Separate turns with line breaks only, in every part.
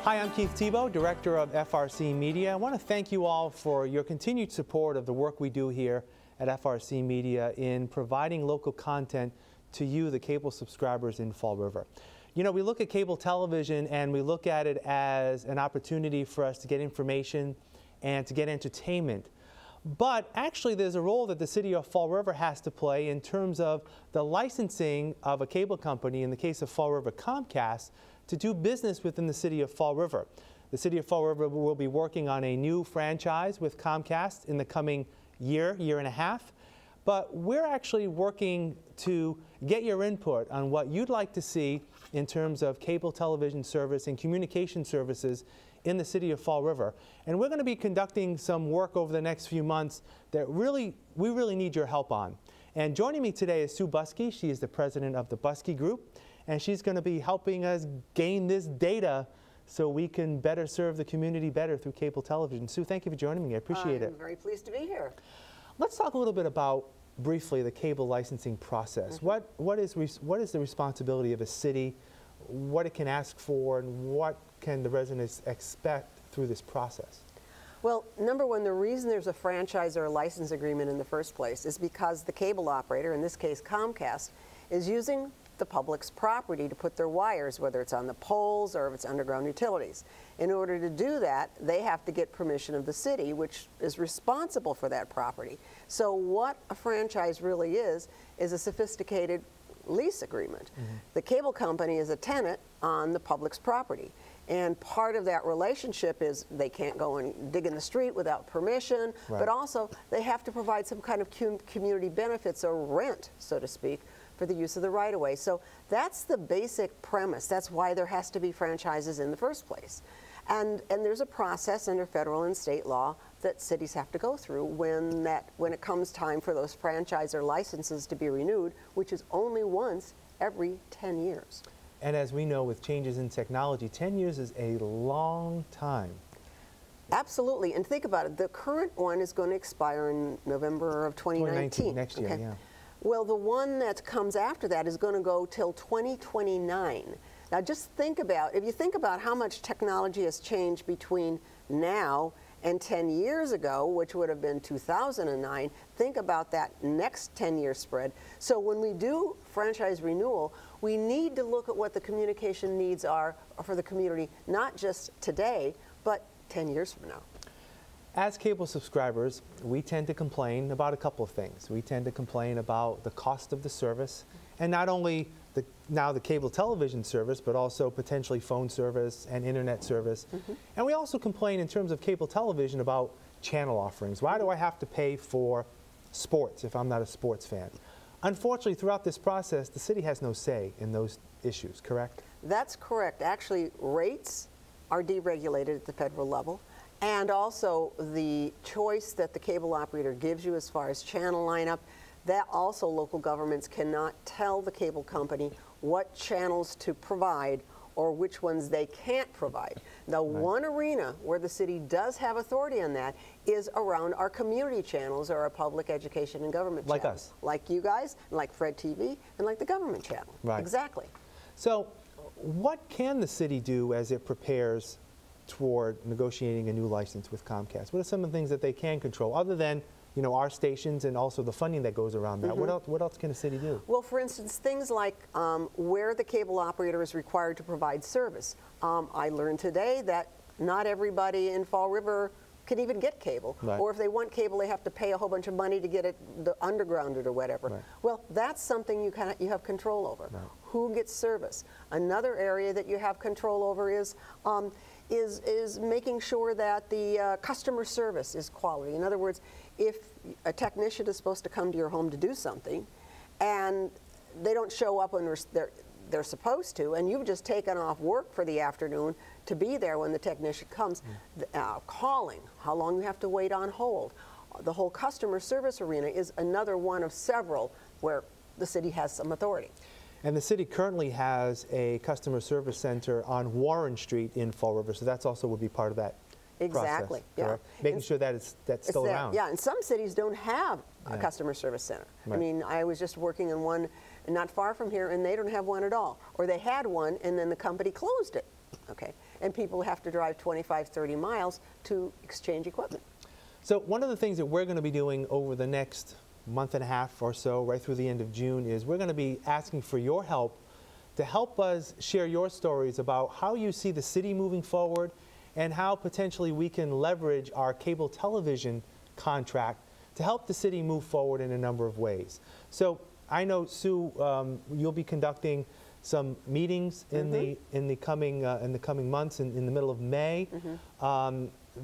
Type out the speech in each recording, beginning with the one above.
Hi, I'm Keith Tebow, Director of FRCmedia. I want to thank you all for your continued support of the work we do here at FRCmedia in providing local content to you, the cable subscribers in Fall River. You know, we look at cable television and we look at it as an opportunity for us to get information and to get entertainment. But actually there's a role that the city of Fall River has to play in terms of the licensing of a cable company, in the case of Fall River Comcast, to do business within the city of Fall River. The city of Fall River will be working on a new franchise with Comcast in the coming year and a half. But we're actually working to get your input on what you'd like to see in terms of cable television service and communication services in the city of Fall River. And we're going to be conducting some work over the next few months that we really need your help on. And joining me today is Sue Buskey. She is the president of the Buskey Group, and she's going to be helping us gain this data so we can better serve the community better through cable television. Sue, thank you for joining me. I appreciate it.
I'm very pleased to be here.
Let's talk a little bit about, briefly, the cable licensing process. What is the responsibility of a city, what it can ask for, and what can the residents expect through this process?
Well, number one, the reason there's a franchise or a license agreement in the first place is because the cable operator, in this case Comcast, is using the public's property to put their wires, whether it's on the poles or if it's underground utilities. In order to do that, they have to get permission of the city, which is responsible for that property. So what a franchise really is a sophisticated lease agreement. The cable company is a tenant on the public's property. And part of that relationship is they can't go and dig in the street without permission, but also they have to provide some kind of community benefits or rent, so to speak, for the use of the right-of-way. So that's the basic premise. That's why there has to be franchises in the first place. And there's a process under federal and state law that cities have to go through when it comes time for those franchise or licenses to be renewed, which is only once every 10 years.
And as we know, with changes in technology, 10 years is a long time.
Absolutely. And think about it. The current one is going to expire in November of 2019.
Next year, yeah.
Well, the one that comes after that is going to go till 2029. Now, just think about, if you think about how much technology has changed between now and 10 years ago, which would have been 2009, think about that next 10-year spread. So when we do franchise renewal, we need to look at what the communication needs are for the community, not just today, but 10 years from now.
As cable subscribers, we tend to complain about a couple of things. We tend to complain about the cost of the service, and not only now the cable television service, but also potentially phone service and internet service. And we also complain in terms of cable television about channel offerings. Why do I have to pay for sports if I'm not a sports fan? Unfortunately, throughout this process, the city has no say in those issues, correct? That's
correct. Actually, rates are deregulated at the federal level. And also the choice that the cable operator gives you as far as channel lineup, that also local governments cannot tell the cable company what channels to provide or which ones they can't provide. Now, one arena where the city does have authority on that is around our community channels or our public education and government channels.
Like us.
Like you guys, like Fred TV, and like the government channel.
Right.
Exactly.
So what can the city do as it prepares toward negotiating a new license with Comcast? What are some of the things that they can control, other than, you know, our stations and also the funding that goes around that? What else can a city do?
Well, for instance, things like where the cable operator is required to provide service. I learned today that not everybody in Fall River can even get cable. Or if they want cable, they have to pay a whole bunch of money to get it undergrounded or whatever. Well, that's something you have control over. Who gets service? Another area that you have control over is making sure that the customer service is quality. In other words, if a technician is supposed to come to your home to do something and they don't show up when they're supposed to, and you've just taken off work for the afternoon to be there when the technician comes, calling, how long you have to wait on hold. The whole customer service arena is another one of several where the city has some authority.
And the city currently has a customer service center on Warren Street in Fall River, so that's also would be part of that
Exactly.
process,
Yeah.
making sure that that's still around.
Yeah, and some cities don't have a customer service center. I mean, I was just working in one not far from here, and they don't have one at all. Or they had one, and then the company closed it. Okay. and people have to drive 25, 30 miles to exchange equipment.
So one of the things that we're going to be doing over the next month and a half or so, right through the end of June, is we're going to be asking for your help to help us share your stories about how you see the city moving forward and how potentially we can leverage our cable television contract to help the city move forward in a number of ways. So I know, Sue, you'll be conducting some meetings in the coming months, in the middle of May,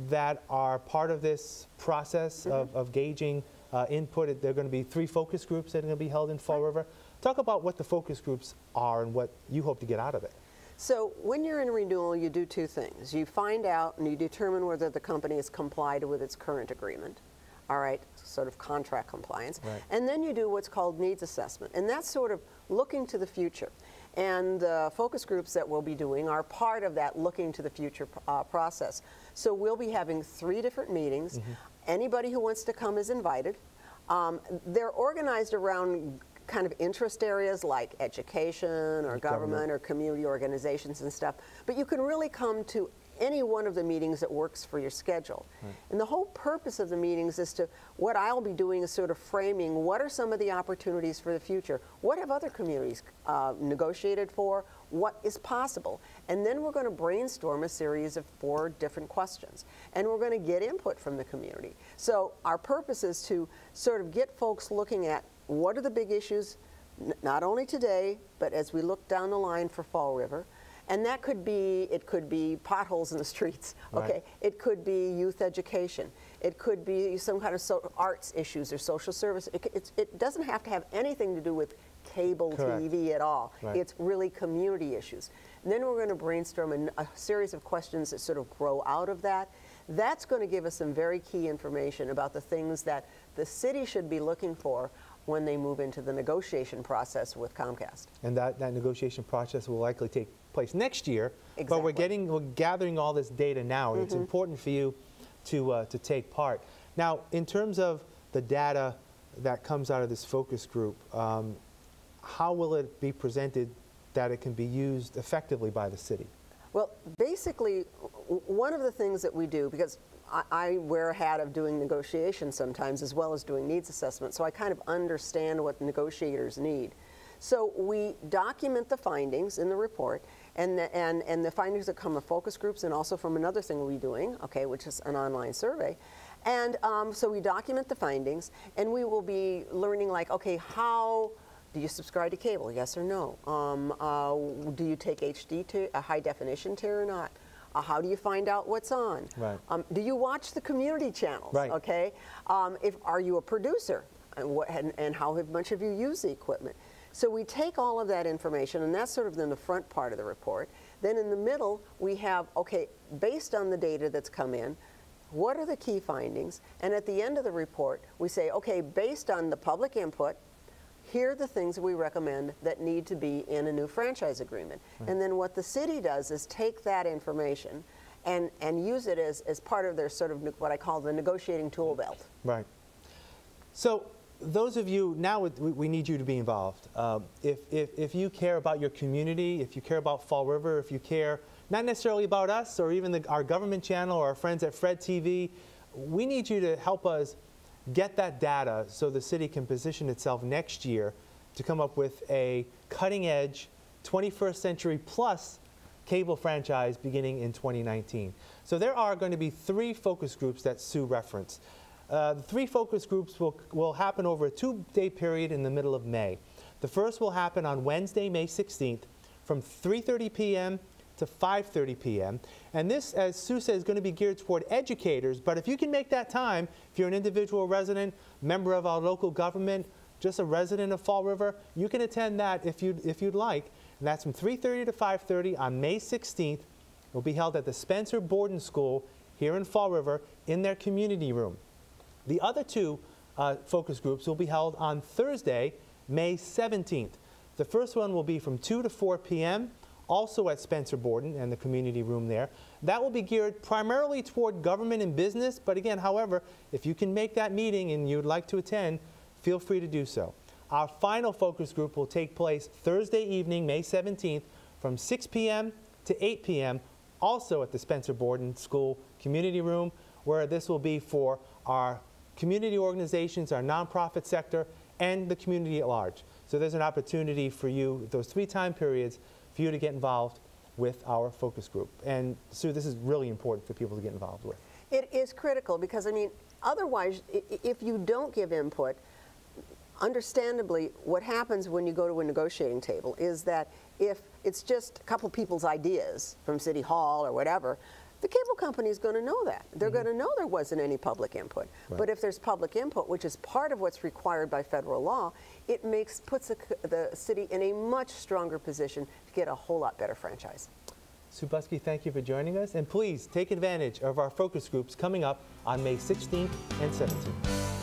that are part of this process of gauging input. There are going to be 3 focus groups that are going to be held in Fall River. Talk about what the focus groups are and what you hope to get out of it.
So when you're in renewal, you do 2 things. You find out and you determine whether the company has complied with its current agreement. All right, sort of contract compliance. Right. And then you do what's called needs assessment. And that's sort of looking to the future. And the focus groups that we'll be doing are part of that looking to the future process. So we'll be having 3 different meetings. Anybody who wants to come is invited. They're organized around kind of interest areas like education or government or community organizations and stuff. But you can really come to any one of the meetings that works for your schedule. Right. And the whole purpose of the meetings is to, what I'll be doing is sort of framing what are some of the opportunities for the future. What have other communities negotiated for? What is possible? And then we're going to brainstorm a series of 4 different questions. And we're going to get input from the community. So our purpose is to sort of get folks looking at what are the big issues, not only today, but as we look down the line for Fall River. And that could be, it could be potholes in the streets, okay? Right. It could be youth education. It could be some kind of arts issues or social service. It doesn't have to have anything to do with cable TV at all. Right. It's really community issues. And then we're going to brainstorm a series of questions that sort of grow out of that. That's going to give us some very key information about the things that the city should be looking for when they move into the negotiation process with Comcast. And
that negotiation process will likely take place next year. Exactly. But we're gathering all this data now, and it's important for you to take part. Now, in terms of the data that comes out of this focus group, how will it be presented that it can be used effectively by the city? Well,
basically, one of the things that we do, because I wear a hat of doing negotiations sometimes as well as doing needs assessment, so I kind of understand what negotiators need. So we document the findings in the report, and the findings that come from focus groups and also from another thing we'll be doing, okay, which is an online survey. And so we document the findings, and we will be learning, like, okay, how do you subscribe to cable, yes or no? Do you take HD to a high definition tier or not? How do you find out what's on? Right. Do you watch the community channels? Right. Okay. Are you a producer? And how much have you used the equipment? So we take all of that information, and that's sort of in the front part of the report. Then in the middle, we have, okay, based on the data that's come in, what are the key findings? And at the end of the report, we say, okay, based on the public input, here are the things we recommend that need to be in a new franchise agreement. Right. And then what the city does is take that information and use it as part of their sort of what I call the negotiating tool belt.
Right. So those of you, now we need you to be involved. If you care about your community, if you care about Fall River, if you care not necessarily about us or even our government channel or our friends at Fred TV, we need you to help us get that data so the city can position itself next year to come up with a cutting-edge 21st century plus cable franchise beginning in 2019. So there are going to be 3 focus groups that Sue referenced. The 3 focus groups will happen over a 2-day period in the middle of May. The first will happen on Wednesday, May 16th from 3:30 p.m. to 5:30 p.m. And this, as Sue said, is going to be geared toward educators. But if you can make that time, if you're an individual resident, member of our local government, just a resident of Fall River, you can attend that if you'd like. And that's from 3:30 to 5:30 on May 16th. It will be held at the Spencer Borden School here in Fall River in their community room. The other 2 focus groups will be held on Thursday, May 17th. The first one will be from 2 to 4 p.m., also at Spencer Borden and the community room there. That will be geared primarily toward government and business, but again, however, if you can make that meeting and you'd like to attend, feel free to do so. Our final focus group will take place Thursday evening, May 17th, from 6 p.m. to 8 p.m., also at the Spencer Borden School Community Room, where this will be for our community organizations, our nonprofit sector, and the community at large. So there's an opportunity for you, those 3 time periods, for you to get involved with our focus group. And Sue, this is really important for people to get involved with.
It is critical because, I mean, otherwise, if you don't give input, understandably, what happens when you go to a negotiating table is that if it's just a couple people's ideas from City Hall or whatever, the cable company is going to know that. They're going to know there wasn't any public input.
Right.
But if there's public input, which is part of what's required by federal law, it puts the city in a much stronger position to get a whole lot better franchise.
Sue Buskey, thank you for joining us. And please take advantage of our focus groups coming up on May 16th and 17th.